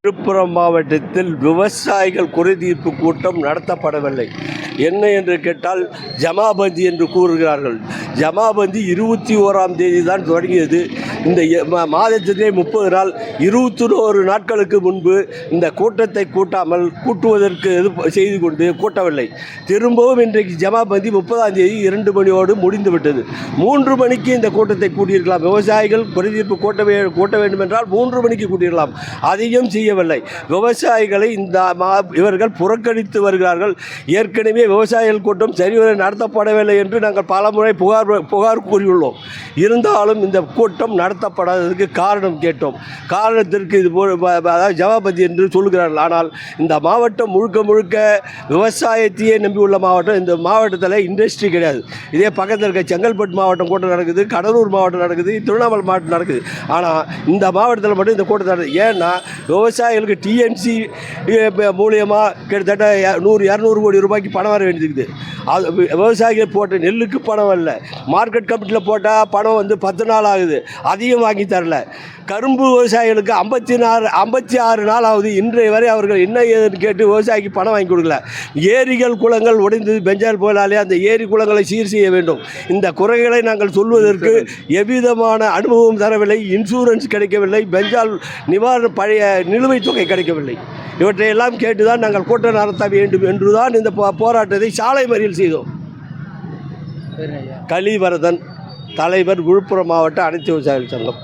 விழுப்புரம் மாவட்டத்தில் விவசாயிகள் குறைதீர்ப்பு கூட்டம் நடத்தப்படவில்லை. என்ன என்று கேட்டால் ஜமாபந்தி என்று கூறுகிறார்கள். ஜமாபந்தி 21ஆம் தேதி தான் தொடங்கியது. இந்த மாதத்திலே 30 நாள் 21 நாட்களுக்கு முன்பு இந்த கூட்டத்தை கூட்டுவதற்கு செய்து கொண்டு கூட்டவில்லை. திரும்பவும் இன்றைக்கு ஜமாபந்தி 30ஆம் தேதி 2 மணியோடு முடிந்துவிட்டது. 3 மணிக்கு இந்த கூட்டத்தை கூட்டியிருக்கலாம். விவசாயிகள் குறைதீர்ப்பு கூட்ட வேண்டும் என்றால் 3 மணிக்கு கூட்டியிருக்கலாம். அதையும் செய்யவில்லை. விவசாயிகளை இவர்கள் புறக்கணித்து வருகிறார்கள். ஏற்கனவே விவசாயிகள் கூட்டம் சரிவர நடத்தப்படவில்லை என்று நாங்கள் பலமுறை புகார் கூறியுள்ளோம். இருந்தாலும் இந்த கூட்டம் நடத்தப்படாததற்கு காரணம் கேட்டோம். காரணத்திற்கு இது ஜமாபந்தி என்று சொல்கிறார்கள். ஆனால் இந்த மாவட்டம் முழுக்க விவசாயத்தையே நம்பியுள்ள மாவட்டம். இந்த மாவட்டத்தில் இண்டஸ்ட்ரி கிடையாது. இதே பக்கத்தில் இருக்க செங்கல்பட்டு மாவட்டம் கூட்டம் நடக்குது, கடலூர் மாவட்டம் நடக்குது, திருவண்ணாமலை மாவட்டம் நடக்குது. ஆனால் இந்த மாவட்டத்தில் மட்டும் இந்த கூட்டம் நடக்குது. ஏன்னா விவசாயிகளுக்கு டிஎன்சி மூலியமாக கிட்டத்தட்ட 100-200 கோடி ரூபாய்க்கு பணம் வர வேண்டியிருக்குது. அது விவசாயிகள் போட்ட நெல்லுக்கு பணம் வரல. மார்க்கெட் கமிட்டியில் போட்டால் பணம் 10 நாள் ஆகுது, அதையும் வாங்கி தரல. கரும்பு விவசாயிகளுக்கு 56 நாள் ஆகுது. இன்றைய வரை அவர்கள் என்ன ஏதுன்னு கேட்டு விவசாயிக்கு பணம் வாங்கி கொடுக்கல. ஏரிகள் குளங்கள் உடைந்தது பெஞ்சால் போலாலே அந்த ஏரி குளங்களை சீர் செய்ய வேண்டும். இந்த குறைகளை நாங்கள் சொல்வதற்கு எவ்விதமான அனுபவம் தரவில்லை. இன்சூரன்ஸ் கிடைக்கவில்லை. பெஞ்சால் நிவாரண பழைய நிலுவைத் தொகை கிடைக்கவில்லை. இவற்றையெல்லாம் கேட்டுதான் நாங்கள் கூட்டம் நடத்த வேண்டும் என்றுதான் இந்த போராட்டத்தை சாலை மறியல் செய்தோம். கலிவரதன், தலைவர், விழுப்புரம் மாவட்ட அனைத்து விவசாயிகள் சங்கம்.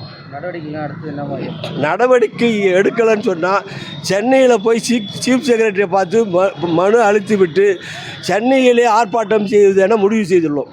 நடவடிக்கை எடுக்கலன்னு சொன்னால் சென்னையில் போய் சீஃப் செக்ரட்டரியை பார்த்து மனு அளித்து விட்டு சென்னையிலே ஆர்ப்பாட்டம் செய்வது என முடிவு செய்துள்ளோம்.